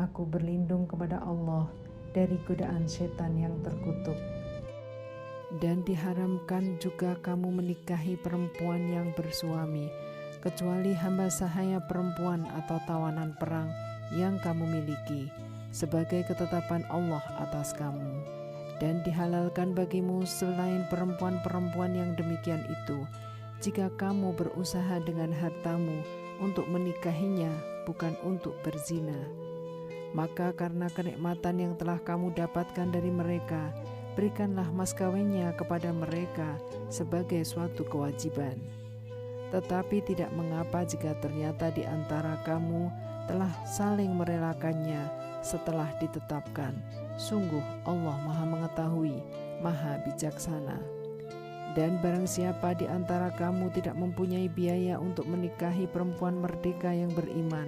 Aku berlindung kepada Allah dari godaan setan yang terkutuk. Dan diharamkan juga kamu menikahi perempuan yang bersuami, kecuali hamba sahaya perempuan atau tawanan perang yang kamu miliki, sebagai ketetapan Allah atas kamu. Dan dihalalkan bagimu selain perempuan-perempuan yang demikian itu, jika kamu berusaha dengan hartamu untuk menikahinya, bukan untuk berzina. Maka karena kenikmatan yang telah kamu dapatkan dari mereka, berikanlah mas kawinnya kepada mereka sebagai suatu kewajiban. Tetapi tidak mengapa jika ternyata di antara kamu telah saling merelakannya setelah ditetapkan. Sungguh Allah Maha Mengetahui, Maha Bijaksana. Dan barang siapa di antara kamu tidak mempunyai biaya untuk menikahi perempuan merdeka yang beriman,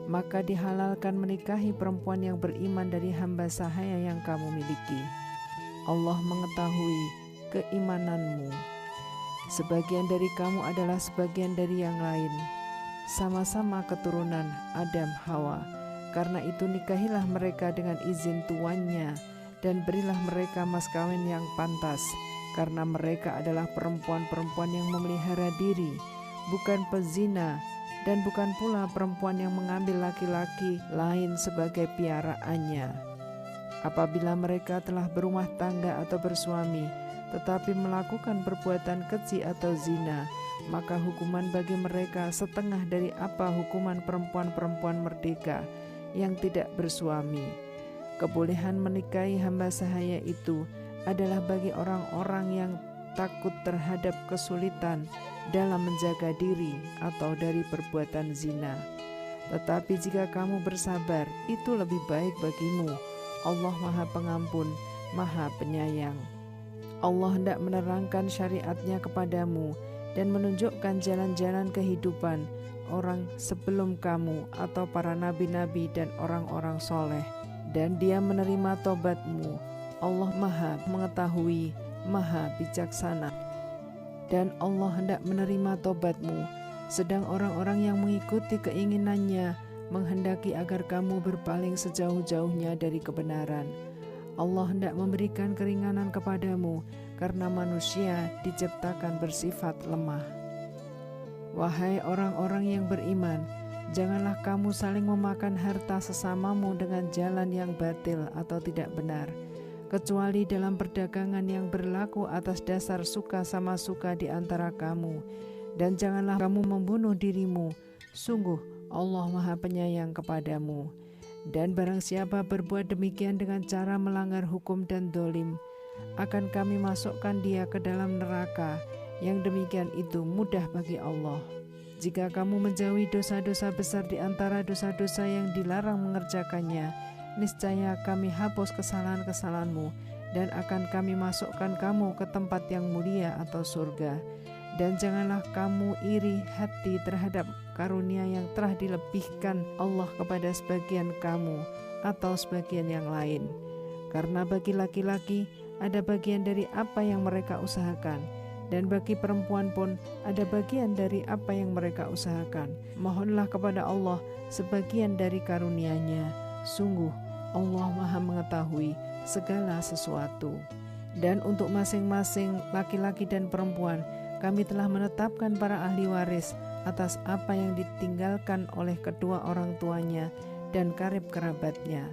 maka dihalalkan menikahi perempuan yang beriman dari hamba sahaya yang kamu miliki. Allah mengetahui keimananmu. Sebagian dari kamu adalah sebagian dari yang lain, sama-sama keturunan Adam Hawa. Karena itu nikahilah mereka dengan izin tuannya, dan berilah mereka mas kawin yang pantas, karena mereka adalah perempuan-perempuan yang memelihara diri, bukan pezina, dan bukan pula perempuan yang mengambil laki-laki lain sebagai piaraannya. Apabila mereka telah berumah tangga atau bersuami, tetapi melakukan perbuatan keji atau zina, maka hukuman bagi mereka setengah dari apa hukuman perempuan-perempuan merdeka yang tidak bersuami. Kebolehan menikahi hamba sahaya itu adalah bagi orang-orang yang takut terhadap kesulitan dalam menjaga diri atau dari perbuatan zina. Tetapi jika kamu bersabar, itu lebih baik bagimu. Allah Maha Pengampun, Maha Penyayang. Allah hendak menerangkan syariatnya kepadamu dan menunjukkan jalan-jalan kehidupan orang sebelum kamu atau para nabi-nabi dan orang-orang soleh. Dan Dia menerima tobatmu. Allah Maha Mengetahui, Maha Bijaksana. Dan Allah hendak menerima tobatmu, sedang orang-orang yang mengikuti keinginannya menghendaki agar kamu berpaling sejauh-jauhnya dari kebenaran. Allah hendak memberikan keringanan kepadamu karena manusia diciptakan bersifat lemah. Wahai orang-orang yang beriman, janganlah kamu saling memakan harta sesamamu dengan jalan yang batil atau tidak benar, kecuali dalam perdagangan yang berlaku atas dasar suka sama suka di antara kamu. Dan janganlah kamu membunuh dirimu. Sungguh Allah Maha Penyayang kepadamu. Dan barang siapa berbuat demikian dengan cara melanggar hukum dan dolim, akan kami masukkan dia ke dalam neraka. Yang demikian itu mudah bagi Allah. Jika kamu menjauhi dosa-dosa besar di antara dosa-dosa yang dilarang mengerjakannya, niscaya kami hapus kesalahan-kesalahanmu dan akan kami masukkan kamu ke tempat yang mulia atau surga. Dan janganlah kamu iri hati terhadap karunia yang telah dilebihkan Allah kepada sebagian kamu atau sebagian yang lain. Karena bagi laki-laki ada bagian dari apa yang mereka usahakan, dan bagi perempuan pun ada bagian dari apa yang mereka usahakan. Mohonlah kepada Allah sebagian dari karunia-Nya. Sungguh Allah Maha Mengetahui segala sesuatu. Dan untuk masing-masing laki-laki dan perempuan, kami telah menetapkan para ahli waris atas apa yang ditinggalkan oleh kedua orang tuanya dan karib kerabatnya,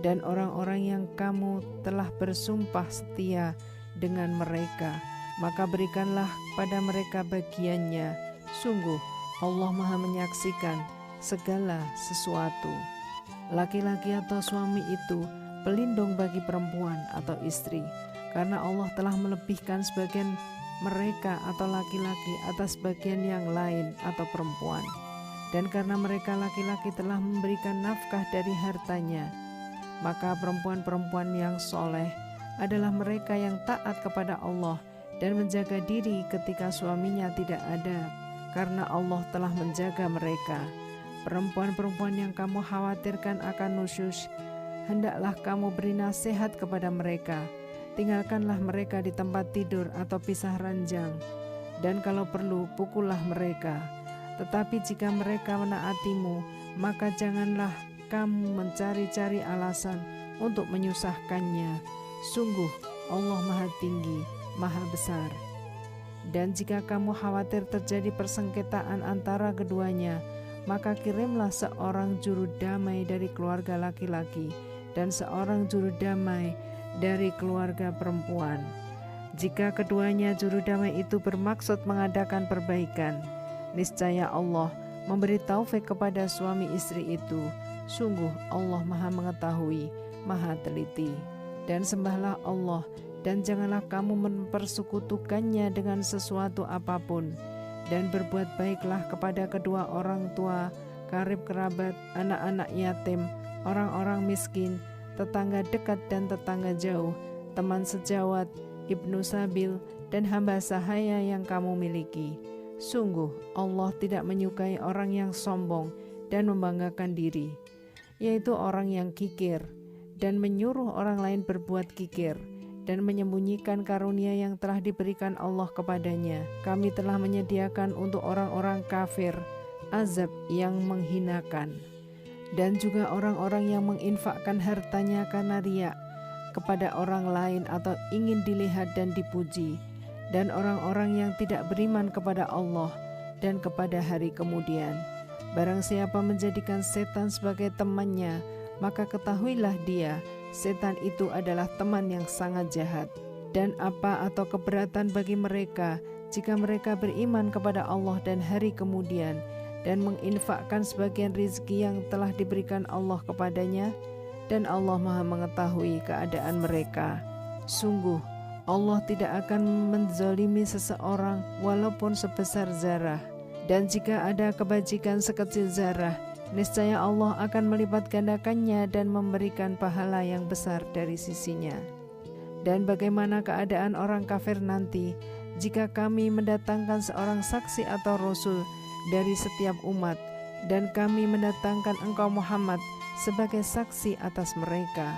dan orang-orang yang kamu telah bersumpah setia dengan mereka, maka berikanlah pada mereka bagiannya. Sungguh Allah Maha menyaksikan segala sesuatu. Laki-laki atau suami itu pelindung bagi perempuan atau istri, karena Allah telah melebihkan sebagian mereka atau laki-laki atas bagian yang lain atau perempuan. Dan karena mereka laki-laki telah memberikan nafkah dari hartanya, maka perempuan-perempuan yang soleh adalah mereka yang taat kepada Allah dan menjaga diri ketika suaminya tidak ada, karena Allah telah menjaga mereka. Perempuan-perempuan yang kamu khawatirkan akan nusyus, hendaklah kamu beri nasihat kepada mereka. Tinggalkanlah mereka di tempat tidur atau pisah ranjang, dan kalau perlu pukullah mereka. Tetapi jika mereka menaatimu, maka janganlah kamu mencari-cari alasan untuk menyusahkannya. Sungguh Allah Maha Tinggi, Maha Besar. Dan jika kamu khawatir terjadi persengketaan antara keduanya, maka kirimlah seorang juru damai dari keluarga laki-laki dan seorang juru damai dari keluarga perempuan. Jika keduanya juru damai itu bermaksud mengadakan perbaikan, niscaya Allah memberi taufik kepada suami istri itu. Sungguh Allah Maha Mengetahui, Maha Teliti. Dan sembahlah Allah, dan janganlah kamu mempersekutukannya dengan sesuatu apapun. Dan berbuat baiklah kepada kedua orang tua, karib kerabat, anak-anak yatim, orang-orang miskin, tetangga dekat dan tetangga jauh, teman sejawat, ibnu sabil, dan hamba sahaya yang kamu miliki. Sungguh Allah tidak menyukai orang yang sombong dan membanggakan diri, yaitu orang yang kikir dan menyuruh orang lain berbuat kikir, dan menyembunyikan karunia yang telah diberikan Allah kepadanya. Kami telah menyediakan untuk orang-orang kafir azab yang menghinakan, dan juga orang-orang yang menginfakkan hartanya karena riya kepada orang lain atau ingin dilihat dan dipuji, dan orang-orang yang tidak beriman kepada Allah dan kepada hari kemudian. Barang siapa menjadikan setan sebagai temannya, maka ketahuilah dia, setan itu adalah teman yang sangat jahat. Dan apa atau keberatan bagi mereka jika mereka beriman kepada Allah dan hari kemudian, dan menginfakkan sebagian rizki yang telah diberikan Allah kepadanya, dan Allah Maha Mengetahui keadaan mereka. Sungguh Allah tidak akan menzalimi seseorang walaupun sebesar zarah. Dan jika ada kebajikan sekecil zarah, niscaya Allah akan melipat gandakannya dan memberikan pahala yang besar dari sisinya. Dan bagaimana keadaan orang kafir nanti jika kami mendatangkan seorang saksi atau rasul dari setiap umat, dan kami mendatangkan engkau Muhammad sebagai saksi atas mereka.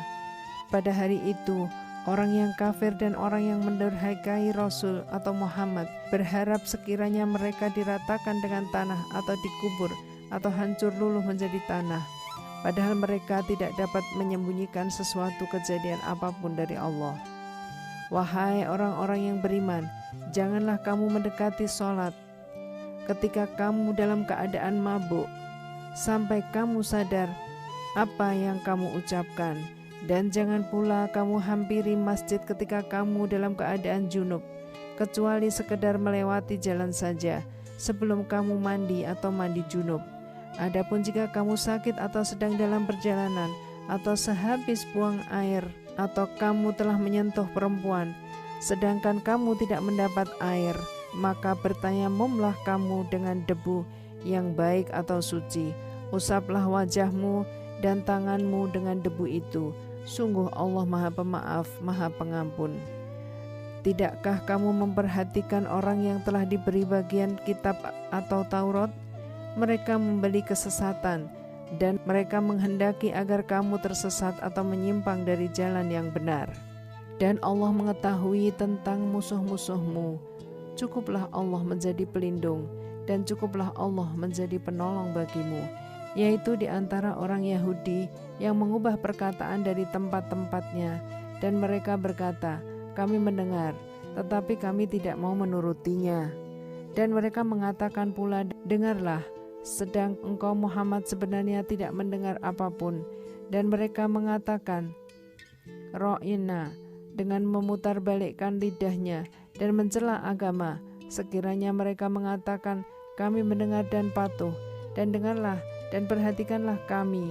Pada hari itu, orang yang kafir dan orang yang mendurhakai Rasul atau Muhammad berharap sekiranya mereka diratakan dengan tanah atau dikubur atau hancur luluh menjadi tanah, padahal mereka tidak dapat menyembunyikan sesuatu kejadian apapun dari Allah. Wahai orang-orang yang beriman, janganlah kamu mendekati sholat ketika kamu dalam keadaan mabuk, sampai kamu sadar apa yang kamu ucapkan. Dan jangan pula kamu hampiri masjid ketika kamu dalam keadaan junub, kecuali sekedar melewati jalan saja sebelum kamu mandi atau mandi junub. Adapun jika kamu sakit atau sedang dalam perjalanan, atau sehabis buang air, atau kamu telah menyentuh perempuan, sedangkan kamu tidak mendapat air, maka bertayamumlah kamu dengan debu yang baik atau suci. Usaplah wajahmu dan tanganmu dengan debu itu. Sungguh Allah Maha Pemaaf, Maha Pengampun. Tidakkah kamu memperhatikan orang yang telah diberi bagian kitab atau Taurat? Mereka membeli kesesatan, dan mereka menghendaki agar kamu tersesat atau menyimpang dari jalan yang benar. Dan Allah mengetahui tentang musuh-musuhmu. Cukuplah Allah menjadi pelindung, dan cukuplah Allah menjadi penolong bagimu, yaitu di antara orang Yahudi yang mengubah perkataan dari tempat-tempatnya, dan mereka berkata, kami mendengar, tetapi kami tidak mau menurutinya. Dan mereka mengatakan pula, dengarlah, sedang engkau Muhammad sebenarnya tidak mendengar apapun. Dan mereka mengatakan, ro'ina, dengan memutarbalikkan lidahnya dan mencela agama. Sekiranya mereka mengatakan, kami mendengar dan patuh, dan dengarlah dan perhatikanlah kami.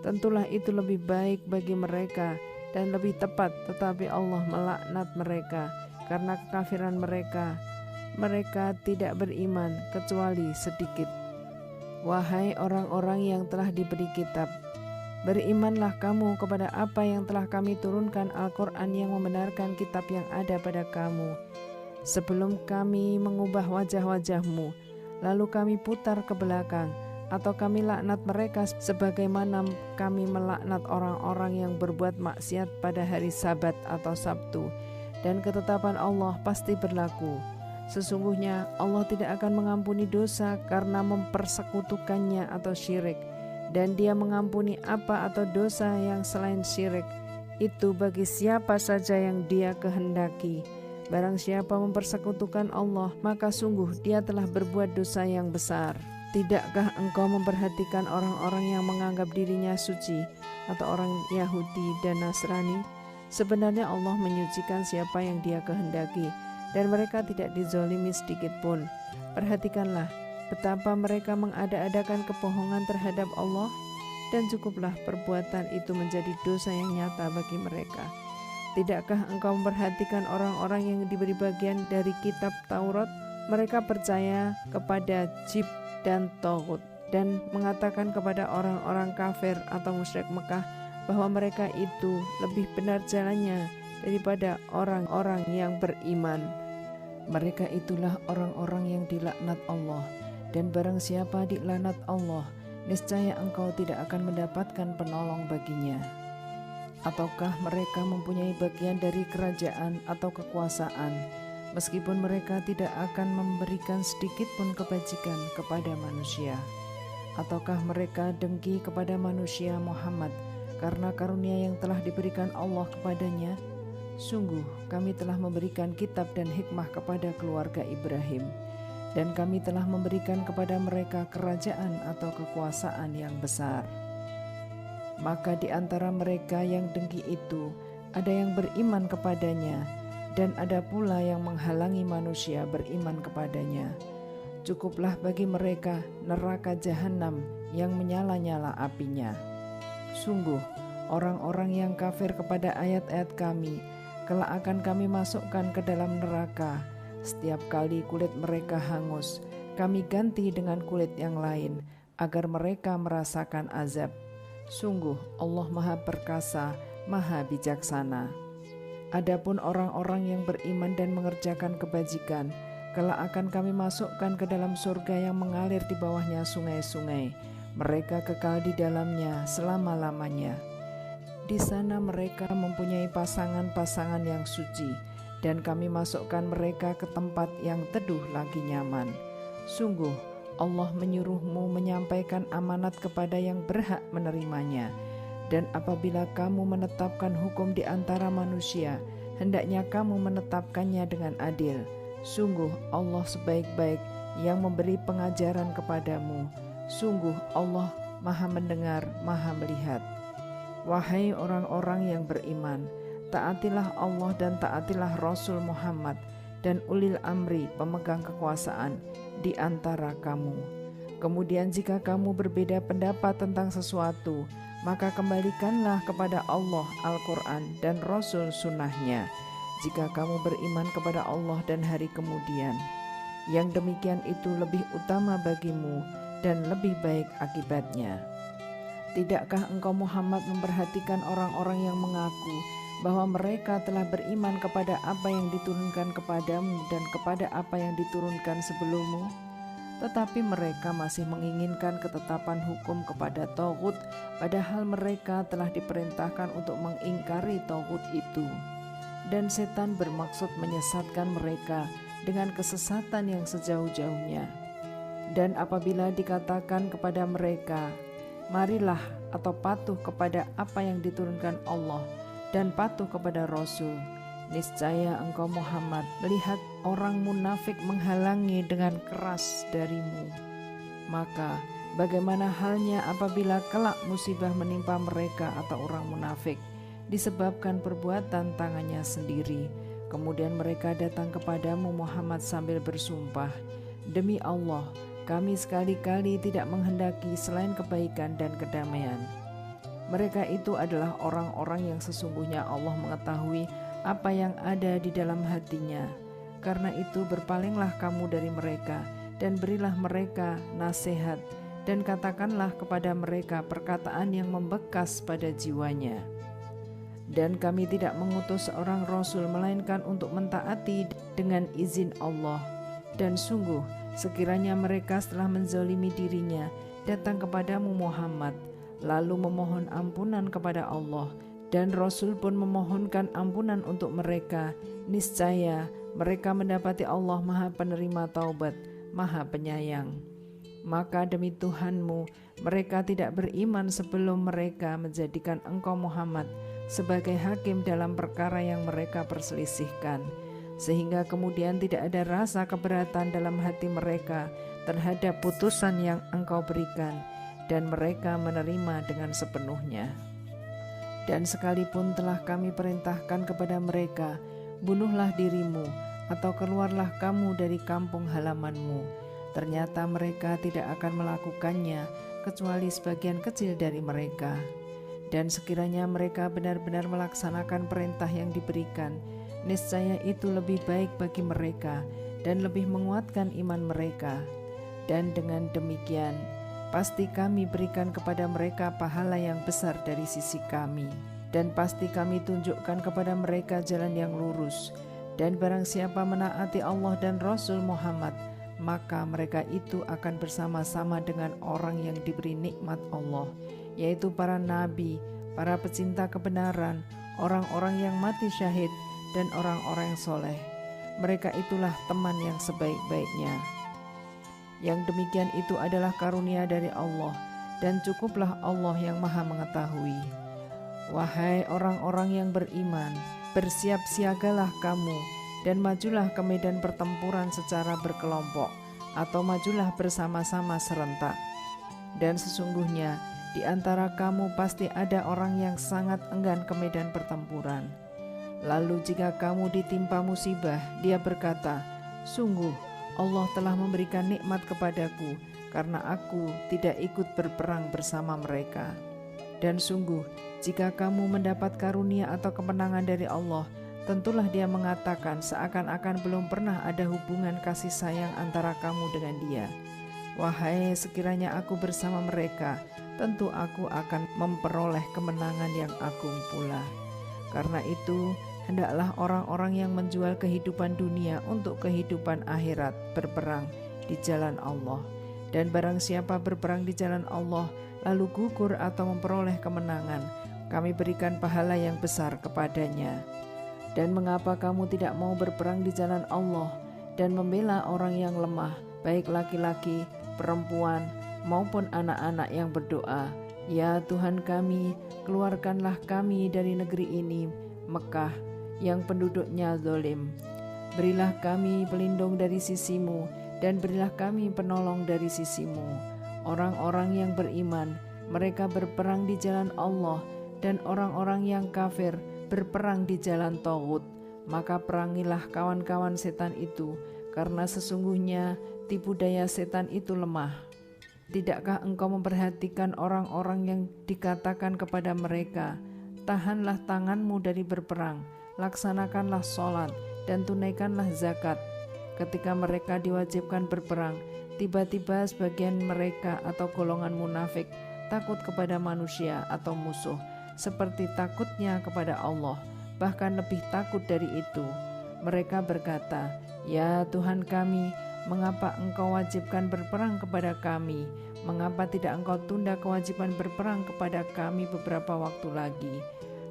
Tentulah itu lebih baik bagi mereka dan lebih tepat, tetapi Allah melaknat mereka karena kekafiran mereka. Mereka tidak beriman kecuali sedikit. Wahai orang-orang yang telah diberi kitab, berimanlah kamu kepada apa yang telah kami turunkan, Al-Quran yang membenarkan kitab yang ada pada kamu, sebelum kami mengubah wajah-wajahmu, lalu kami putar ke belakang, atau kami laknat mereka sebagaimana kami melaknat orang-orang yang berbuat maksiat pada hari Sabat atau Sabtu. Dan ketetapan Allah pasti berlaku. Sesungguhnya Allah tidak akan mengampuni dosa karena mempersekutukannya atau syirik, dan Dia mengampuni apa atau dosa yang selain syirik itu bagi siapa saja yang Dia kehendaki. Barang siapa mempersekutukan Allah, maka sungguh dia telah berbuat dosa yang besar. Tidakkah engkau memperhatikan orang-orang yang menganggap dirinya suci atau orang Yahudi dan Nasrani? Sebenarnya Allah menyucikan siapa yang Dia kehendaki, dan mereka tidak dizolimi sedikit pun. Perhatikanlah betapa mereka mengada-adakan kebohongan terhadap Allah, dan cukuplah perbuatan itu menjadi dosa yang nyata bagi mereka. Tidakkah engkau memperhatikan orang-orang yang diberi bagian dari kitab Taurat? Mereka percaya kepada Jib dan Tagut, dan mengatakan kepada orang-orang kafir atau musyrik Mekah bahwa mereka itu lebih benar jalannya daripada orang-orang yang beriman. Mereka itulah orang-orang yang dilaknat Allah, dan barang siapa dilaknat Allah, niscaya engkau tidak akan mendapatkan penolong baginya. Ataukah mereka mempunyai bagian dari kerajaan atau kekuasaan, meskipun mereka tidak akan memberikan sedikit pun kebajikan kepada manusia? Ataukah mereka dengki kepada manusia Muhammad karena karunia yang telah diberikan Allah kepadanya? Sungguh kami telah memberikan kitab dan hikmah kepada keluarga Ibrahim, dan kami telah memberikan kepada mereka kerajaan atau kekuasaan yang besar. Maka di antara mereka yang dengki itu ada yang beriman kepadanya, dan ada pula yang menghalangi manusia beriman kepadanya. Cukuplah bagi mereka neraka jahanam yang menyala-nyala apinya. Sungguh orang-orang yang kafir kepada ayat-ayat kami kelak akan kami masukkan ke dalam neraka. Setiap kali kulit mereka hangus, kami ganti dengan kulit yang lain agar mereka merasakan azab. Sungguh Allah Maha Perkasa, Maha Bijaksana. Adapun orang-orang yang beriman dan mengerjakan kebajikan, kelak akan kami masukkan ke dalam surga yang mengalir di bawahnya sungai-sungai. Mereka kekal di dalamnya selama-lamanya. Di sana mereka mempunyai pasangan-pasangan yang suci, dan kami masukkan mereka ke tempat yang teduh lagi nyaman. Sungguh Allah menyuruhmu menyampaikan amanat kepada yang berhak menerimanya. Dan apabila kamu menetapkan hukum di antara manusia, hendaknya kamu menetapkannya dengan adil. Sungguh Allah sebaik-baik yang memberi pengajaran kepadamu. Sungguh Allah Maha mendengar, Maha melihat. Wahai orang-orang yang beriman, taatilah Allah dan taatilah Rasul Muhammad dan ulil amri pemegang kekuasaan di antara kamu. Kemudian jika kamu berbeda pendapat tentang sesuatu, maka kembalikanlah kepada Allah Al-Quran dan Rasul Sunnahnya. Jika kamu beriman kepada Allah dan hari kemudian, yang demikian itu lebih utama bagimu dan lebih baik akibatnya. Tidakkah engkau Muhammad memperhatikan orang-orang yang mengaku bahwa mereka telah beriman kepada apa yang diturunkan kepadamu dan kepada apa yang diturunkan sebelummu? Tetapi mereka masih menginginkan ketetapan hukum kepada Tagut, padahal mereka telah diperintahkan untuk mengingkari Tagut itu. Dan setan bermaksud menyesatkan mereka dengan kesesatan yang sejauh-jauhnya. Dan apabila dikatakan kepada mereka, marilah atau patuh kepada apa yang diturunkan Allah dan patuh kepada Rasul, niscaya engkau Muhammad melihat orang munafik menghalangi dengan keras darimu. Maka bagaimana halnya apabila kelak musibah menimpa mereka atau orang munafik disebabkan perbuatan tangannya sendiri, kemudian mereka datang kepadamu Muhammad sambil bersumpah, demi Allah, kami sekali-kali tidak menghendaki selain kebaikan dan kedamaian. Mereka itu adalah orang-orang yang sesungguhnya Allah mengetahui apa yang ada di dalam hatinya. Karena itu berpalinglah kamu dari mereka dan berilah mereka nasihat, dan katakanlah kepada mereka perkataan yang membekas pada jiwanya. Dan kami tidak mengutus seorang Rasul melainkan untuk mentaati dengan izin Allah. Dan sungguh sekiranya mereka setelah menzalimi dirinya datang kepadamu Muhammad, lalu memohon ampunan kepada Allah, dan Rasul pun memohonkan ampunan untuk mereka, niscaya mereka mendapati Allah Maha Penerima Taubat, Maha Penyayang. Maka demi Tuhanmu, mereka tidak beriman sebelum mereka menjadikan Engkau Muhammad sebagai hakim dalam perkara yang mereka perselisihkan, sehingga kemudian tidak ada rasa keberatan dalam hati mereka terhadap putusan yang Engkau berikan, dan mereka menerima dengan sepenuhnya. Dan sekalipun telah kami perintahkan kepada mereka, bunuhlah dirimu atau keluarlah kamu dari kampung halamanmu, ternyata mereka tidak akan melakukannya kecuali sebagian kecil dari mereka. Dan sekiranya mereka benar-benar melaksanakan perintah yang diberikan, niscaya itu lebih baik bagi mereka dan lebih menguatkan iman mereka. Dan dengan demikian, pasti kami berikan kepada mereka pahala yang besar dari sisi kami. Dan pasti kami tunjukkan kepada mereka jalan yang lurus. Dan barang siapa menaati Allah dan Rasul Muhammad, maka mereka itu akan bersama-sama dengan orang yang diberi nikmat Allah, yaitu para nabi, para pecinta kebenaran, orang-orang yang mati syahid, dan orang-orang yang soleh. Mereka itulah teman yang sebaik-baiknya. Yang demikian itu adalah karunia dari Allah, dan cukuplah Allah yang maha mengetahui. Wahai orang-orang yang beriman, bersiap siagalah kamu, dan majulah ke medan pertempuran secara berkelompok, atau majulah bersama-sama serentak. Dan sesungguhnya di antara kamu pasti ada orang yang sangat enggan ke medan pertempuran. Lalu jika kamu ditimpa musibah, dia berkata, "Sungguh Allah telah memberikan nikmat kepadaku karena aku tidak ikut berperang bersama mereka." Dan sungguh jika kamu mendapat karunia atau kemenangan dari Allah, tentulah dia mengatakan seakan-akan belum pernah ada hubungan kasih sayang antara kamu dengan dia. Wahai, sekiranya aku bersama mereka, tentu aku akan memperoleh kemenangan yang agung pula. Karena itu, hendaklah orang-orang yang menjual kehidupan dunia untuk kehidupan akhirat berperang di jalan Allah. Dan barang siapa berperang di jalan Allah, lalu gugur atau memperoleh kemenangan, kami berikan pahala yang besar kepadanya. Dan mengapa kamu tidak mau berperang di jalan Allah dan membela orang yang lemah, baik laki-laki, perempuan, maupun anak-anak yang berdoa, "Ya Tuhan kami, keluarkanlah kami dari negeri ini, Mekah, yang penduduknya zalim. Berilah kami pelindung dari sisimu, dan berilah kami penolong dari sisimu." Orang-orang yang beriman, mereka berperang di jalan Allah, dan orang-orang yang kafir berperang di jalan Tauhid. Maka perangilah kawan-kawan setan itu, karena sesungguhnya tipu daya setan itu lemah. Tidakkah engkau memperhatikan orang-orang yang dikatakan kepada mereka, "Tahanlah tanganmu dari berperang, laksanakanlah sholat, dan tunaikanlah zakat." Ketika mereka diwajibkan berperang, tiba-tiba sebagian mereka atau golongan munafik takut kepada manusia atau musuh, seperti takutnya kepada Allah, bahkan lebih takut dari itu. Mereka berkata, "Ya Tuhan kami, mengapa engkau wajibkan berperang kepada kami? Mengapa tidak engkau tunda kewajiban berperang kepada kami beberapa waktu lagi?"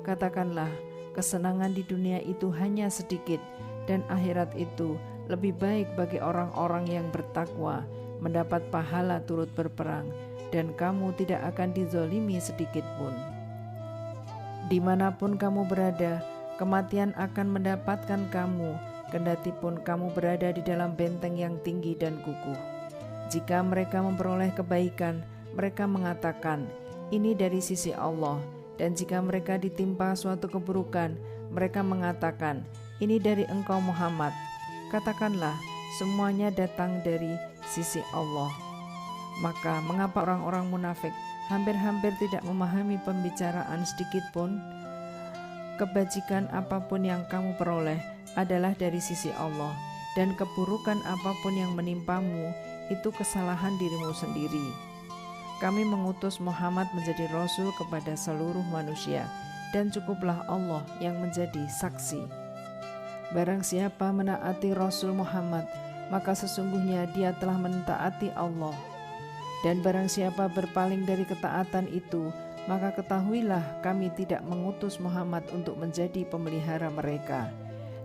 Katakanlah, kesenangan di dunia itu hanya sedikit, dan akhirat itu lebih baik bagi orang-orang yang bertakwa, mendapat pahala turut berperang, dan kamu tidak akan dizolimi sedikit pun. Dimanapun kamu berada, kematian akan mendapatkan kamu, kendati pun kamu berada di dalam benteng yang tinggi dan kukuh. Jika mereka memperoleh kebaikan, mereka mengatakan, "Ini dari sisi Allah." Dan jika mereka ditimpa suatu keburukan, mereka mengatakan, "Ini dari engkau Muhammad." Katakanlah, semuanya datang dari sisi Allah. Maka mengapa orang-orang munafik hampir-hampir tidak memahami pembicaraan sedikit pun? Kebajikan apapun yang kamu peroleh adalah dari sisi Allah, dan keburukan apapun yang menimpamu itu kesalahan dirimu sendiri. Kami mengutus Muhammad menjadi Rasul kepada seluruh manusia, dan cukuplah Allah yang menjadi saksi. Barang siapa menaati Rasul Muhammad, maka sesungguhnya dia telah mentaati Allah. Dan barang siapa berpaling dari ketaatan itu, maka ketahuilah kami tidak mengutus Muhammad untuk menjadi pemelihara mereka.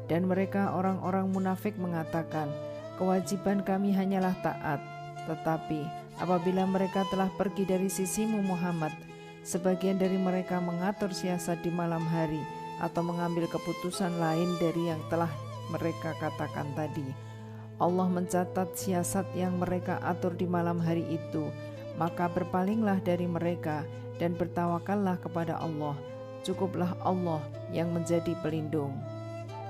Dan mereka orang-orang munafik mengatakan, kewajiban kami hanyalah taat, tetapi apabila mereka telah pergi dari sisimu Muhammad. Sebagian dari mereka mengatur siasat di malam hari atau mengambil keputusan lain dari yang telah mereka katakan tadi. Allah mencatat siasat yang mereka atur di malam hari itu, maka berpalinglah dari mereka dan bertawakallah kepada Allah. Cukuplah Allah yang menjadi pelindung.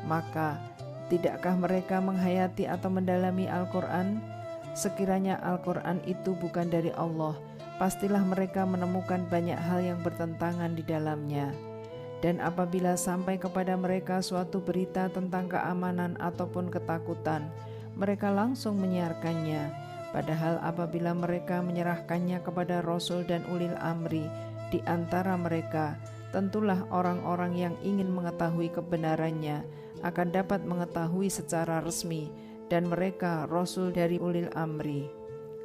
Maka tidakkah mereka menghayati atau mendalami Al-Quran? Sekiranya Al-Quran itu bukan dari Allah, pastilah mereka menemukan banyak hal yang bertentangan di dalamnya. Dan apabila sampai kepada mereka suatu berita tentang keamanan ataupun ketakutan, mereka langsung menyiarkannya. Padahal apabila mereka menyerahkannya kepada Rasul dan ulil amri di antara mereka, tentulah orang-orang yang ingin mengetahui kebenarannya akan dapat mengetahui secara resmi, dan mereka Rasul dari ulil amri.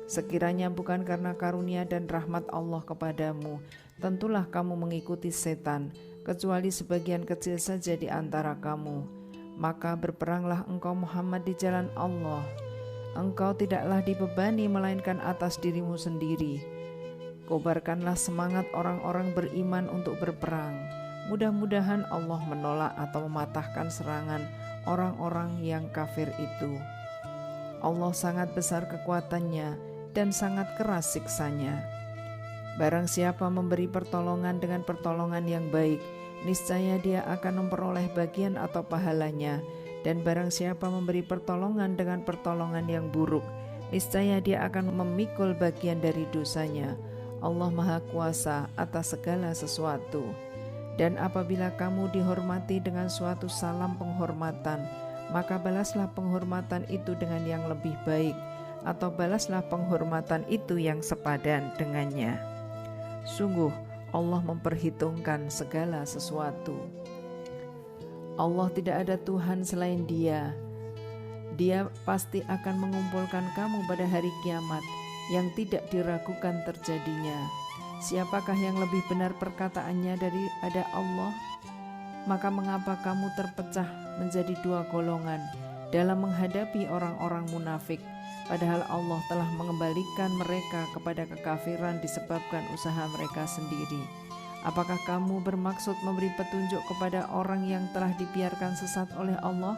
Sekiranya bukan karena karunia dan rahmat Allah kepadamu, tentulah kamu mengikuti setan, kecuali sebagian kecil saja di antara kamu. Maka berperanglah engkau Muhammad di jalan Allah. Engkau tidaklah dibebani melainkan atas dirimu sendiri. Kobarkanlah semangat orang-orang beriman untuk berperang. Mudah-mudahan Allah menolak atau mematahkan serangan orang-orang yang kafir itu. Allah sangat besar kekuatannya dan sangat keras siksanya. Barang siapa memberi pertolongan dengan pertolongan yang baik, niscaya dia akan memperoleh bagian atau pahalanya. Dan barang siapa memberi pertolongan dengan pertolongan yang buruk, niscaya dia akan memikul bagian dari dosanya. Allah Maha Kuasa atas segala sesuatu. Dan apabila kamu dihormati dengan suatu salam penghormatan, maka balaslah penghormatan itu dengan yang lebih baik, atau balaslah penghormatan itu yang sepadan dengannya. Sungguh Allah memperhitungkan segala sesuatu. Allah tidak ada Tuhan selain Dia. Dia pasti akan mengumpulkan kamu pada hari kiamat yang tidak diragukan terjadinya. Siapakah yang lebih benar perkataannya daripada Allah? Maka mengapa kamu terpecah menjadi dua golongan dalam menghadapi orang-orang munafik, padahal Allah telah mengembalikan mereka kepada kekafiran disebabkan usaha mereka sendiri? Apakah kamu bermaksud memberi petunjuk kepada orang yang telah dibiarkan sesat oleh Allah?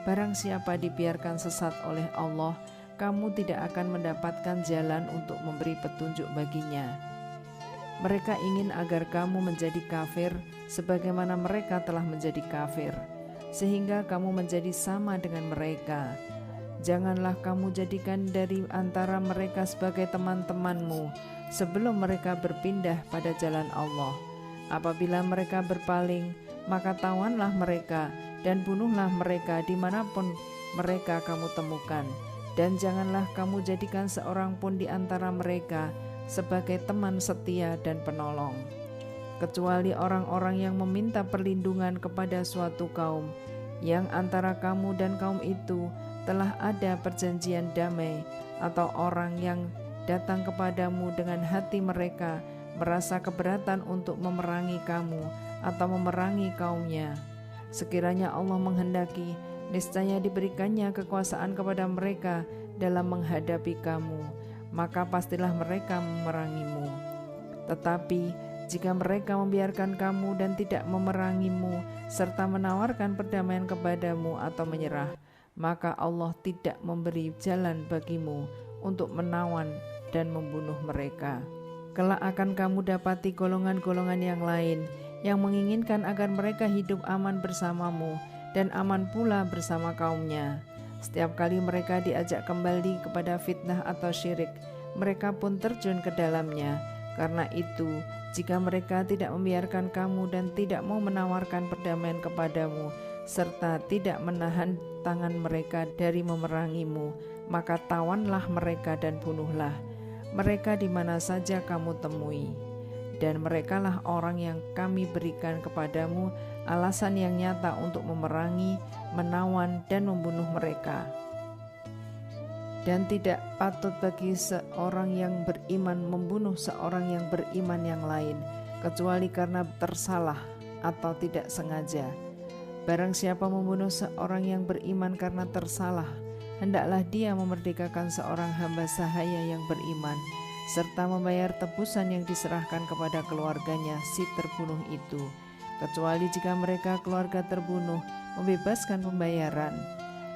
Barang siapa dibiarkan sesat oleh Allah, kamu tidak akan mendapatkan jalan untuk memberi petunjuk baginya. Mereka ingin agar kamu menjadi kafir sebagaimana mereka telah menjadi kafir, sehingga kamu menjadi sama dengan mereka. Janganlah kamu jadikan dari antara mereka sebagai teman-temanmu sebelum mereka berpindah pada jalan Allah. Apabila mereka berpaling, maka tawanlah mereka dan bunuhlah mereka dimanapun mereka kamu temukan. Dan janganlah kamu jadikan seorang pun di antara mereka sebagai teman setia dan penolong, kecuali orang-orang yang meminta perlindungan kepada suatu kaum, yang antara kamu dan kaum itu telah ada perjanjian damai, atau orang yang datang kepadamu dengan hati mereka merasa keberatan untuk memerangi kamu atau memerangi kaumnya. Sekiranya Allah menghendaki, niscaya diberikannya kekuasaan kepada mereka dalam menghadapi kamu, maka pastilah mereka memerangimu. Tetapi jika mereka membiarkan kamu dan tidak memerangimu serta menawarkan perdamaian kepadamu atau menyerah, maka Allah tidak memberi jalan bagimu untuk menawan dan membunuh mereka. Kelak akan kamu dapati golongan-golongan yang lain yang menginginkan agar mereka hidup aman bersamamu dan aman pula bersama kaumnya. Setiap kali mereka diajak kembali kepada fitnah atau syirik, mereka pun terjun ke dalamnya. Karena itu, jika mereka tidak membiarkan kamu dan tidak mau menawarkan perdamaian kepadamu, serta tidak menahan tangan mereka dari memerangimu, maka tawanlah mereka dan bunuhlah mereka di mana saja kamu temui. Dan merekalah orang yang kami berikan kepadamu alasan yang nyata untuk memerangi, menawan, dan membunuh mereka. Dan tidak patut bagi seorang yang beriman membunuh seorang yang beriman yang lain, kecuali karena tersalah atau tidak sengaja. Barang siapa membunuh seorang yang beriman karena tersalah, hendaklah dia memerdekakan seorang hamba sahaya yang beriman, serta membayar tebusan yang diserahkan kepada keluarganya si terbunuh itu, kecuali jika mereka keluarga terbunuh membebaskan pembayaran.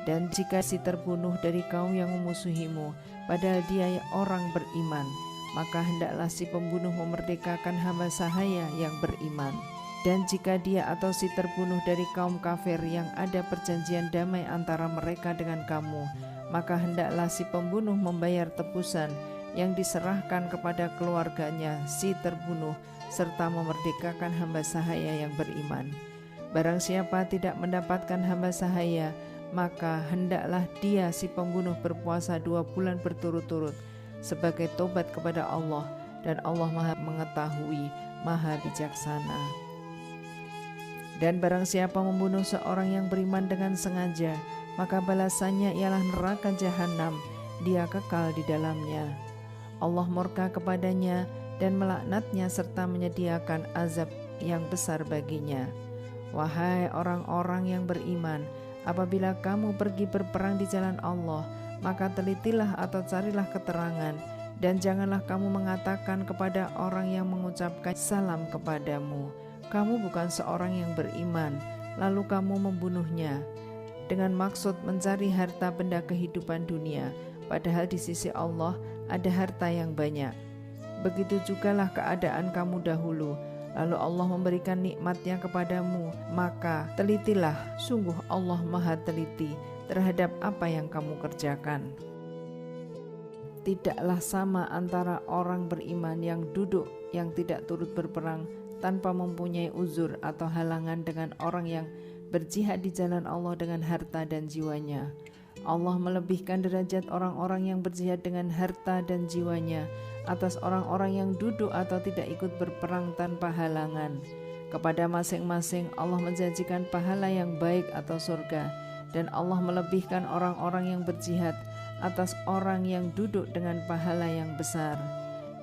Dan jika si terbunuh dari kaum yang memusuhimu, padahal dia orang beriman, maka hendaklah si pembunuh memerdekakan hamba sahaya yang beriman. Dan jika dia atau si terbunuh dari kaum kafir yang ada perjanjian damai antara mereka dengan kamu, maka hendaklah si pembunuh membayar tebusan yang diserahkan kepada keluarganya si terbunuh, serta memerdekakan hamba sahaya yang beriman. Barang siapa tidak mendapatkan hamba sahaya, maka hendaklah dia si pembunuh berpuasa 2 bulan berturut-turut sebagai tobat kepada Allah, dan Allah Maha mengetahui, Maha bijaksana. Dan barang siapa membunuh seorang yang beriman dengan sengaja, maka balasannya ialah neraka jahanam, dia kekal di dalamnya. Allah murka kepadanya dan melaknatnya serta menyediakan azab yang besar baginya. Wahai orang-orang yang beriman, apabila kamu pergi berperang di jalan Allah, maka telitilah atau carilah keterangan, dan janganlah kamu mengatakan kepada orang yang mengucapkan salam kepadamu, kamu bukan seorang yang beriman, lalu kamu membunuhnya, dengan maksud mencari harta benda kehidupan dunia, padahal di sisi Allah ada harta yang banyak. Begitu jugalah keadaan kamu dahulu, lalu Allah memberikan nikmatnya kepadamu, maka telitilah, sungguh Allah Maha teliti terhadap apa yang kamu kerjakan. Tidaklah sama antara orang beriman yang duduk yang tidak turut berperang tanpa mempunyai uzur atau halangan dengan orang yang berjihad di jalan Allah dengan harta dan jiwanya. Allah melebihkan derajat orang-orang yang berjihad dengan harta dan jiwanya atas orang-orang yang duduk atau tidak ikut berperang tanpa halangan. Kepada masing-masing Allah menjanjikan pahala yang baik atau surga, dan Allah melebihkan orang-orang yang berjihad atas orang yang duduk dengan pahala yang besar,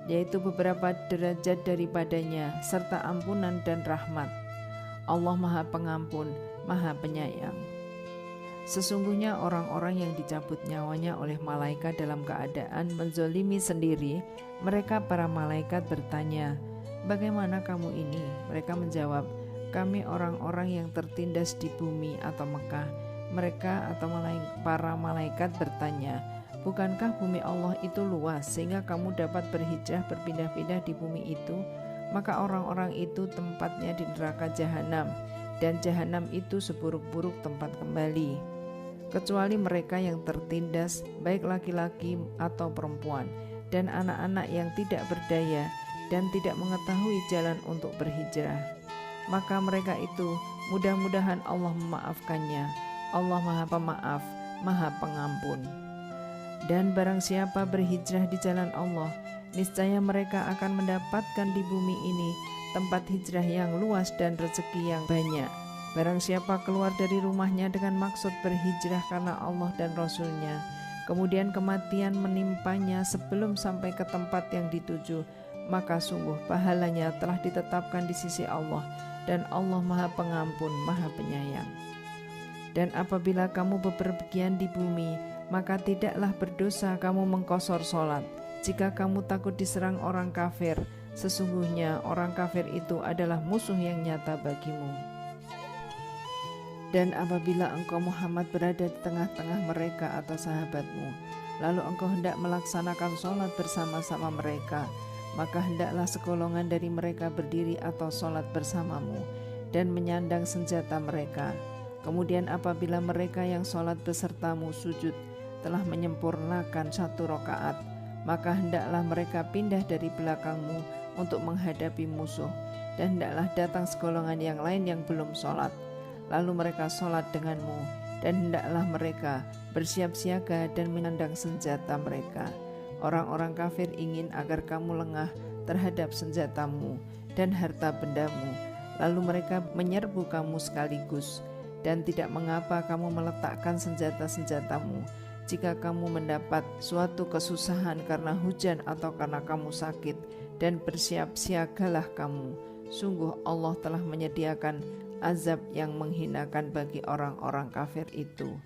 yaitu beberapa derajat daripadanya serta ampunan dan rahmat. Allah Maha Pengampun, Maha Penyayang. Sesungguhnya orang-orang yang dicabut nyawanya oleh malaikat dalam keadaan menzolimi sendiri, mereka para malaikat bertanya, "Bagaimana kamu ini?" Mereka menjawab, "Kami orang-orang yang tertindas di bumi atau Mekah." Mereka atau para malaikat bertanya, "Bukankah bumi Allah itu luas sehingga kamu dapat berhijrah berpindah-pindah di bumi itu?" Maka orang-orang itu tempatnya di neraka jahanam, dan jahanam itu seburuk-buruk tempat kembali. Kecuali mereka yang tertindas, baik laki-laki atau perempuan, dan anak-anak yang tidak berdaya dan tidak mengetahui jalan untuk berhijrah, maka mereka itu mudah-mudahan Allah memaafkannya. Allah Maha Pemaaf, Maha Pengampun. Dan barang siapa berhijrah di jalan Allah, niscaya mereka akan mendapatkan di bumi ini tempat hijrah yang luas dan rezeki yang banyak. Barang siapa keluar dari rumahnya dengan maksud berhijrah karena Allah dan Rasul-Nya, kemudian kematian menimpanya sebelum sampai ke tempat yang dituju, maka sungguh pahalanya telah ditetapkan di sisi Allah, dan Allah Maha Pengampun, Maha Penyayang. Dan apabila kamu bepergian di bumi, maka tidaklah berdosa kamu mengqashar salat. Jika kamu takut diserang orang kafir, sesungguhnya orang kafir itu adalah musuh yang nyata bagimu. Dan apabila engkau Muhammad berada di tengah-tengah mereka atau sahabatmu, lalu engkau hendak melaksanakan sholat bersama-sama mereka, maka hendaklah segolongan dari mereka berdiri atau sholat bersamamu dan menyandang senjata mereka. Kemudian apabila mereka yang sholat besertamu sujud telah menyempurnakan 1 rakaat, maka hendaklah mereka pindah dari belakangmu untuk menghadapi musuh, dan hendaklah datang segolongan yang lain yang belum sholat. Lalu mereka sholat denganmu, dan hendaklah mereka bersiap siaga dan menyandang senjata mereka. Orang-orang kafir ingin agar kamu lengah terhadap senjatamu dan harta bendamu, lalu mereka menyerbu kamu sekaligus. Dan tidak mengapa kamu meletakkan senjata-senjatamu jika kamu mendapat suatu kesusahan karena hujan atau karena kamu sakit, dan bersiap siagalah kamu. Sungguh Allah telah menyediakan azab yang menghinakan bagi orang-orang kafir itu.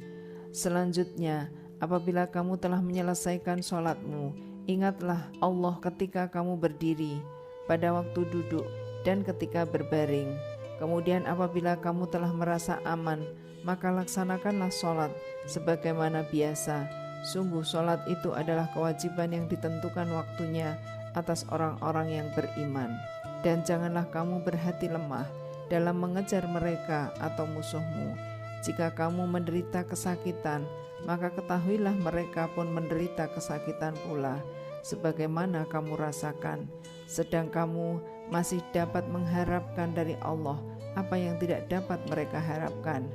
Selanjutnya apabila kamu telah menyelesaikan sholatmu, ingatlah Allah ketika kamu berdiri, pada waktu duduk, dan ketika berbaring. Kemudian apabila kamu telah merasa aman, maka laksanakanlah sholat sebagaimana biasa. Sungguh sholat itu adalah kewajiban yang ditentukan waktunya atas orang-orang yang beriman. Dan janganlah kamu berhati lemah dalam mengejar mereka atau musuhmu. Jika kamu menderita kesakitan, maka ketahuilah mereka pun menderita kesakitan pula, sebagaimana kamu rasakan. Sedang kamu masih dapat mengharapkan dari Allah apa yang tidak dapat mereka harapkan.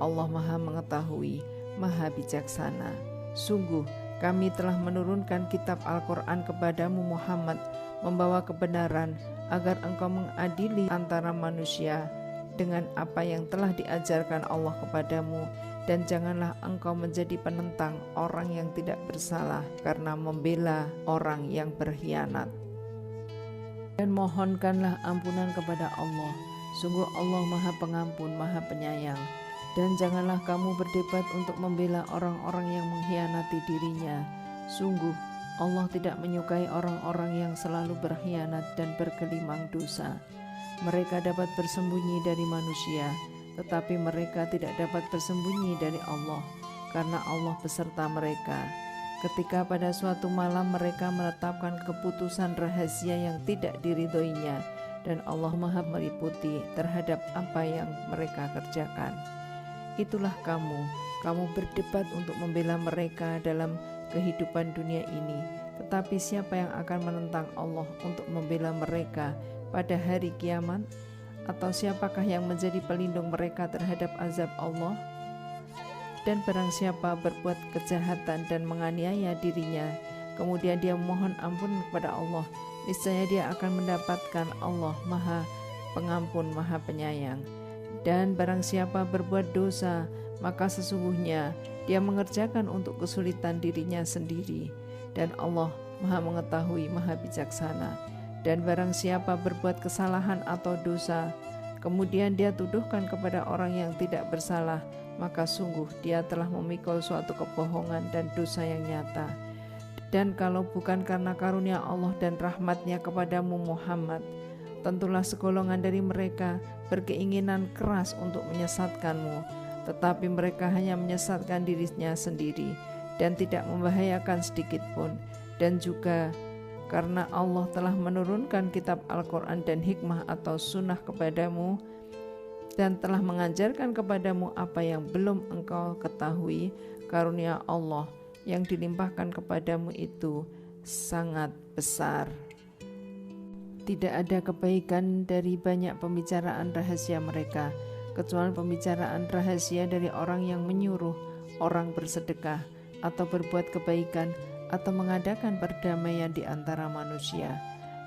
Allah Maha Mengetahui, Maha Bijaksana. Sungguh, kami telah menurunkan kitab Al-Quran kepadamu Muhammad, membawa kebenaran agar engkau mengadili antara manusia dengan apa yang telah diajarkan Allah kepadamu, dan janganlah engkau menjadi penentang orang yang tidak bersalah karena membela orang yang berkhianat. Dan mohonkanlah ampunan kepada Allah. Sungguh Allah Maha Pengampun, Maha Penyayang. Dan janganlah kamu berdebat untuk membela orang-orang yang mengkhianati dirinya. Sungguh Allah tidak menyukai orang-orang yang selalu berkhianat dan bergelimang dosa. Mereka dapat bersembunyi dari manusia, tetapi mereka tidak dapat bersembunyi dari Allah, karena Allah beserta mereka. Ketika pada suatu malam mereka menetapkan keputusan rahasia yang tidak diridhoinya, dan Allah Maha meliputi terhadap apa yang mereka kerjakan. Itulah kamu berdebat untuk membela mereka dalam kehidupan dunia ini, tetapi siapa yang akan menentang Allah untuk membela mereka pada hari kiamat? Atau siapakah yang menjadi pelindung mereka terhadap azab Allah? Dan barang siapa berbuat kejahatan dan menganiaya dirinya, kemudian dia memohon ampun kepada Allah, niscaya dia akan mendapatkan Allah Maha Pengampun, Maha Penyayang. Dan barang siapa berbuat dosa, maka sesungguhnya dia mengerjakan untuk kesulitan dirinya sendiri, dan Allah Maha Mengetahui, Maha Bijaksana. Dan barang siapa berbuat kesalahan atau dosa, kemudian dia tuduhkan kepada orang yang tidak bersalah, maka sungguh dia telah memikul suatu kebohongan dan dosa yang nyata. Dan kalau bukan karena karunia Allah dan rahmatnya kepadamu Muhammad, tentulah segolongan dari mereka berkeinginan keras untuk menyesatkanmu, tetapi mereka hanya menyesatkan dirinya sendiri dan tidak membahayakan sedikit pun. Dan juga karena Allah telah menurunkan kitab Al-Quran dan hikmah atau sunnah kepadamu, dan telah mengajarkan kepadamu apa yang belum engkau ketahui, karunia Allah yang dilimpahkan kepadamu itu sangat besar. Tidak ada kebaikan dari banyak pembicaraan rahasia mereka, kecuali pembicaraan rahasia dari orang yang menyuruh orang bersedekah atau berbuat kebaikan atau mengadakan perdamaian di antara manusia.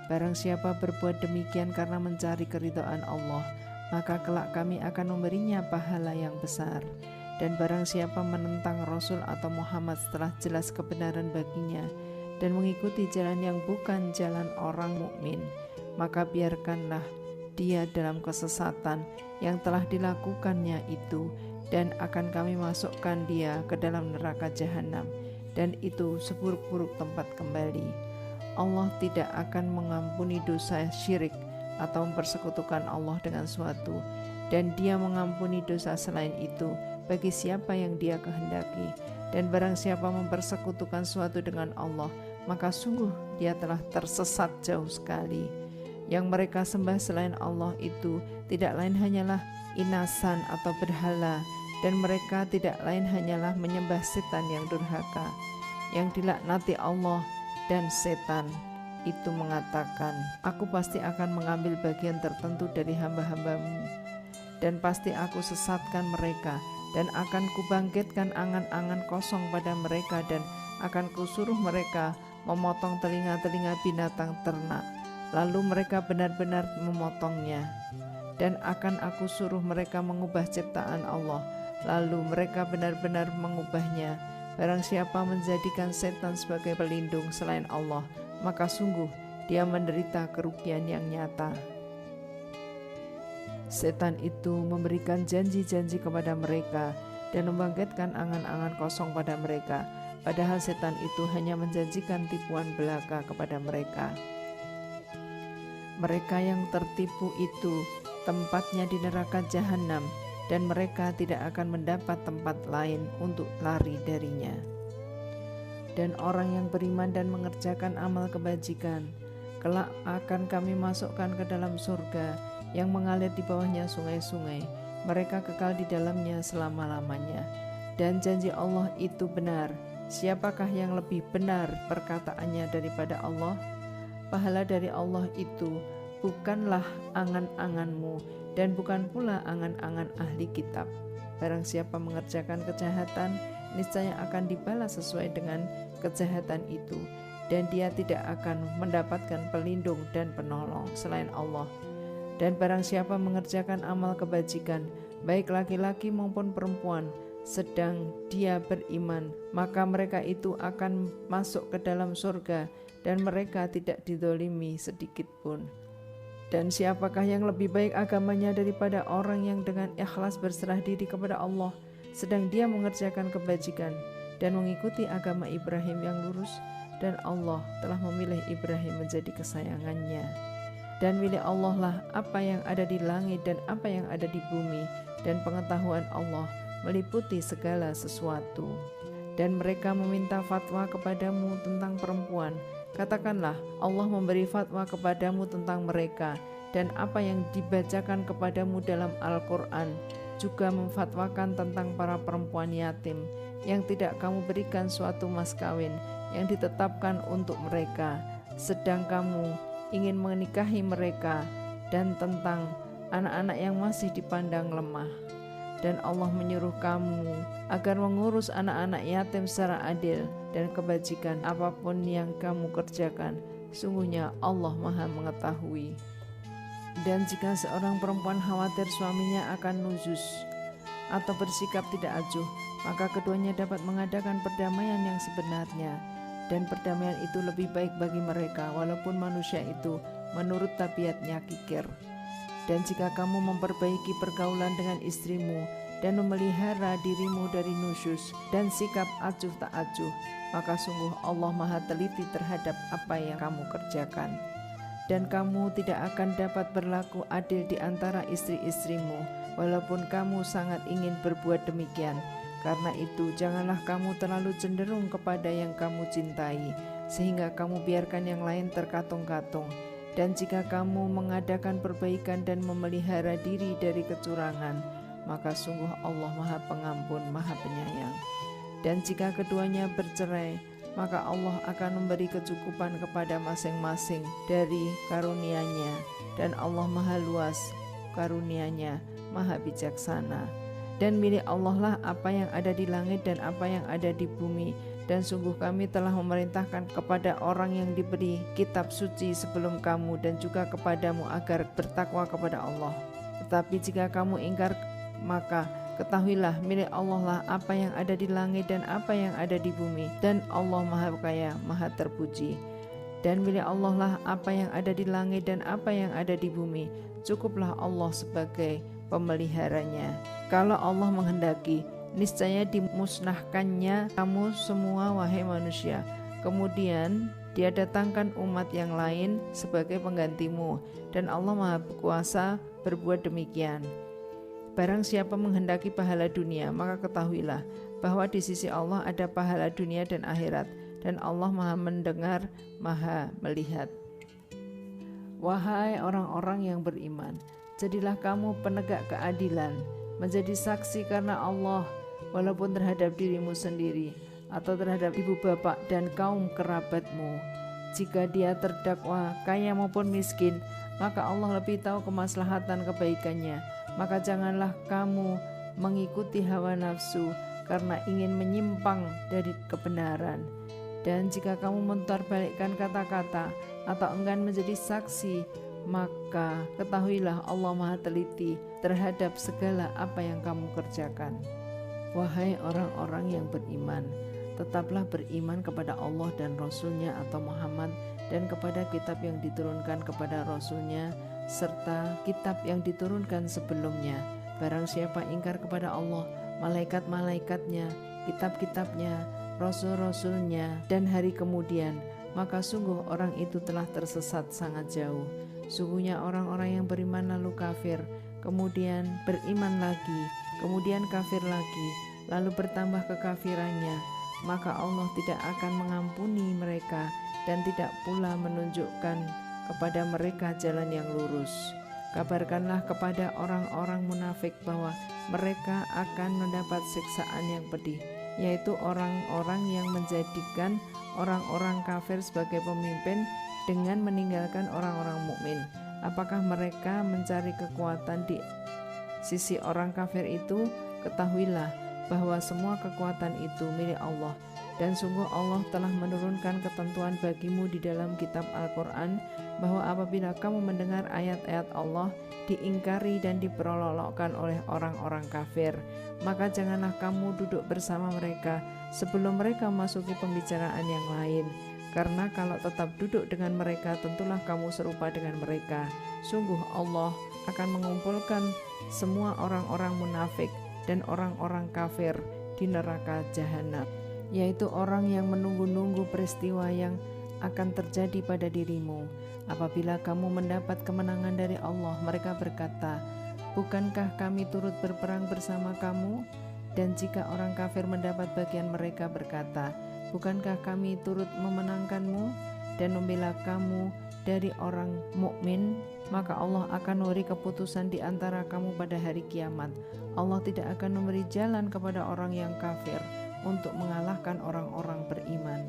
Barang siapa berbuat demikian karena mencari keridhaan Allah, maka kelak kami akan memberinya pahala yang besar. Dan barang siapa menentang Rasul atau Muhammad setelah jelas kebenaran baginya dan mengikuti jalan yang bukan jalan orang mukmin, maka biarkanlah dia dalam kesesatan yang telah dilakukannya itu, dan akan kami masukkan dia ke dalam neraka jahanam, dan itu seburuk-buruk tempat kembali. Allah tidak akan mengampuni dosa syirik atau mempersekutukan Allah dengan suatu, dan Dia mengampuni dosa selain itu bagi siapa yang Dia kehendaki. Dan barang siapa mempersekutukan suatu dengan Allah, maka sungguh dia telah tersesat jauh sekali. Yang mereka sembah selain Allah itu tidak lain hanyalah inasan atau berhala, dan mereka tidak lain hanyalah menyembah setan yang durhaka, yang dilaknati Allah. Dan setan itu mengatakan, aku pasti akan mengambil bagian tertentu dari hamba-hambamu, dan pasti aku sesatkan mereka, dan akan kubangkitkan angan-angan kosong pada mereka, dan akan kusuruh mereka memotong telinga-telinga binatang ternak, lalu mereka benar-benar memotongnya. Dan akan aku suruh mereka mengubah ciptaan Allah, lalu mereka benar-benar mengubahnya. Barang siapa menjadikan setan sebagai pelindung selain Allah, maka sungguh dia menderita kerugian yang nyata. Setan itu memberikan janji-janji kepada mereka dan membangkitkan angan-angan kosong pada mereka. padahal setan itu hanya menjanjikan tipuan belaka kepada mereka. Mereka yang tertipu itu tempatnya di neraka jahanam, dan mereka tidak akan mendapat tempat lain untuk lari darinya. Dan orang yang beriman dan mengerjakan amal kebajikan, kelak akan kami masukkan ke dalam surga yang mengalir di bawahnya sungai-sungai. Mereka kekal di dalamnya selama-lamanya. Dan janji Allah itu benar. Siapakah yang lebih benar perkataannya daripada Allah? Pahala dari Allah itu bukanlah angan-anganmu, dan bukan pula angan-angan ahli kitab. Barang siapa mengerjakan kejahatan, niscaya akan dibalas sesuai dengan kejahatan itu, dan dia tidak akan mendapatkan pelindung dan penolong selain Allah. Dan barang siapa mengerjakan amal kebajikan, baik laki-laki maupun perempuan, sedang dia beriman, maka mereka itu akan masuk ke dalam surga, dan mereka tidak dizalimi sedikit pun. Dan siapakah yang lebih baik agamanya daripada orang yang dengan ikhlas berserah diri kepada Allah, sedang dia mengerjakan kebajikan dan mengikuti agama Ibrahim yang lurus, dan Allah telah memilih Ibrahim menjadi kesayangannya. Dan milik Allah lah apa yang ada di langit dan apa yang ada di bumi, dan pengetahuan Allah meliputi segala sesuatu. Dan mereka meminta fatwa kepadamu tentang perempuan. Katakanlah, Allah memberi fatwa kepadamu tentang mereka, dan apa yang dibacakan kepadamu dalam Al-Quran juga memfatwakan tentang para perempuan yatim yang tidak kamu berikan suatu mas kawin yang ditetapkan untuk mereka, sedang kamu ingin menikahi mereka, dan tentang anak-anak yang masih dipandang lemah. Dan Allah menyuruh kamu agar mengurus anak-anak yatim secara adil, dan kebajikan apapun yang kamu kerjakan, sungguhnya Allah Maha mengetahui. Dan jika seorang perempuan khawatir suaminya akan nusyuz atau bersikap tidak acuh, maka keduanya dapat mengadakan perdamaian yang sebenarnya, dan perdamaian itu lebih baik bagi mereka, walaupun manusia itu menurut tabiatnya kikir. Dan jika kamu memperbaiki pergaulan dengan istrimu dan memelihara dirimu dari nusyuz dan sikap acuh tak acuh, maka sungguh Allah Maha teliti terhadap apa yang kamu kerjakan. Dan kamu tidak akan dapat berlaku adil di antara istri-istrimu, walaupun kamu sangat ingin berbuat demikian. Karena itu janganlah kamu terlalu cenderung kepada yang kamu cintai, sehingga kamu biarkan yang lain terkatung-katung. Dan jika kamu mengadakan perbaikan dan memelihara diri dari kecurangan, maka sungguh Allah Maha Pengampun, Maha Penyayang. Dan jika keduanya bercerai, maka Allah akan memberi kecukupan kepada masing-masing dari karunia-Nya, dan Allah Maha Luas karunia-Nya, Maha Bijaksana. Dan milik Allah lah apa yang ada di langit dan apa yang ada di bumi. Dan sungguh kami telah memerintahkan kepada orang yang diberi kitab suci sebelum kamu dan juga kepadamu agar bertakwa kepada Allah. Tetapi jika kamu ingkar, maka ketahuilah milik Allah lah apa yang ada di langit dan apa yang ada di bumi, dan Allah Maha Kaya, Maha Terpuji. Dan milik Allah lah apa yang ada di langit dan apa yang ada di bumi. Cukuplah Allah sebagai pemeliharanya. Kalau Allah menghendaki, niscaya dimusnahkannya kamu semua, wahai manusia. Kemudian Dia datangkan umat yang lain sebagai penggantimu, dan Allah Maha Kuasa berbuat demikian. Barang siapa menghendaki pahala dunia, maka ketahuilah bahwa di sisi Allah ada pahala dunia dan akhirat, dan Allah Maha mendengar, Maha melihat. Wahai orang-orang yang beriman, jadilah kamu penegak keadilan, menjadi saksi karena Allah, walaupun terhadap dirimu sendiri atau terhadap ibu bapak dan kaum kerabatmu. Jika dia terdakwa kaya maupun miskin, maka Allah lebih tahu kemaslahatan kebaikannya. Maka janganlah kamu mengikuti hawa nafsu karena ingin menyimpang dari kebenaran. Dan jika kamu mentarbalikkan kata-kata atau enggan menjadi saksi, maka ketahuilah Allah Maha teliti terhadap segala apa yang kamu kerjakan. Wahai orang-orang yang beriman, tetaplah beriman kepada Allah dan Rasul-Nya atau Muhammad, dan kepada kitab yang diturunkan kepada Rasul-Nya serta kitab yang diturunkan sebelumnya. Barang siapa ingkar kepada Allah, malaikat-malaikatnya, kitab-kitabnya, rasul-rasulnya dan hari kemudian, maka sungguh orang itu telah tersesat sangat jauh. Sungguhnya orang-orang yang beriman lalu kafir, kemudian beriman lagi, kemudian kafir lagi, lalu bertambah kekafirannya, maka Allah tidak akan mengampuni mereka dan tidak pula menunjukkan kepada mereka jalan yang lurus. Kabarkanlah kepada orang-orang munafik bahwa mereka akan mendapat siksaan yang pedih, yaitu orang-orang yang menjadikan orang-orang kafir sebagai pemimpin dengan meninggalkan orang-orang mukmin. Apakah mereka mencari kekuatan di sisi orang kafir itu? Ketahuilah bahwa semua kekuatan itu milik Allah, dan sungguh Allah telah menurunkan ketentuan bagimu di dalam kitab Al-Quran bahwa apabila kamu mendengar ayat-ayat Allah diingkari dan diperolok-olokkan oleh orang-orang kafir, maka janganlah kamu duduk bersama mereka sebelum mereka memasuki pembicaraan yang lain, karena kalau tetap duduk dengan mereka tentulah kamu serupa dengan mereka. Sungguh Allah akan mengumpulkan semua orang-orang munafik dan orang-orang kafir di neraka jahanam, yaitu orang yang menunggu-nunggu peristiwa yang akan terjadi pada dirimu. Apabila kamu mendapat kemenangan dari Allah, mereka berkata, bukankah kami turut berperang bersama kamu? Dan jika orang kafir mendapat bagian, mereka berkata, bukankah kami turut memenangkanmu dan membela kamu dari orang mukmin? Maka Allah akan memberi keputusan di antara kamu pada hari kiamat. Allah tidak akan memberi jalan kepada orang yang kafir untuk mengalahkan orang-orang beriman.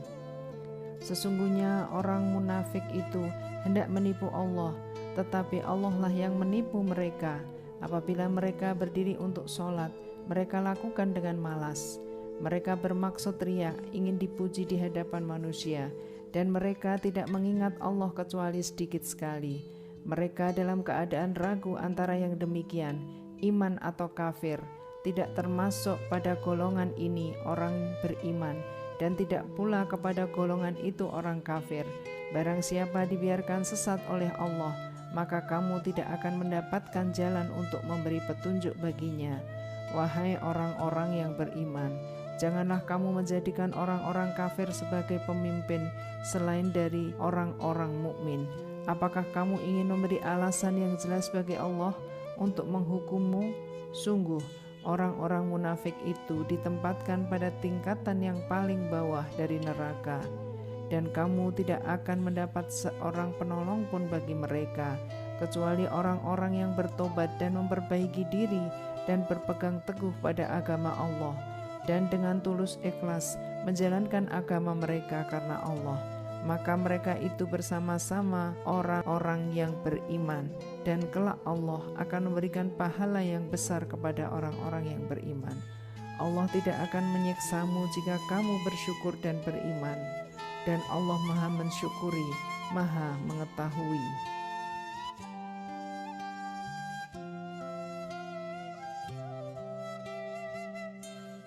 Sesungguhnya orang munafik itu hendak menipu Allah, tetapi Allah lah yang menipu mereka. Apabila mereka berdiri untuk sholat, mereka lakukan dengan malas. Mereka bermaksud riya, ingin dipuji di hadapan manusia, dan mereka tidak mengingat Allah kecuali sedikit sekali. Mereka dalam keadaan ragu antara yang demikian, iman atau kafir. Tidak termasuk pada golongan ini orang beriman, dan tidak pula kepada golongan itu orang kafir. Barang siapa dibiarkan sesat oleh Allah, maka kamu tidak akan mendapatkan jalan untuk memberi petunjuk baginya. Wahai orang-orang yang beriman, janganlah kamu menjadikan orang-orang kafir sebagai pemimpin selain dari orang-orang mukmin. Apakah kamu ingin memberi alasan yang jelas bagi Allah untuk menghukummu? Sungguh orang-orang munafik itu ditempatkan pada tingkatan yang paling bawah dari neraka, dan kamu tidak akan mendapat seorang penolong pun bagi mereka, kecuali orang-orang yang bertobat dan memperbaiki diri dan berpegang teguh pada agama Allah, dan dengan tulus ikhlas menjalankan agama mereka karena Allah. Maka mereka itu bersama-sama orang-orang yang beriman, dan kelak Allah akan memberikan pahala yang besar kepada orang-orang yang beriman. Allah tidak akan menyiksamu jika kamu bersyukur dan beriman, dan Allah Maha mensyukuri, Maha mengetahui.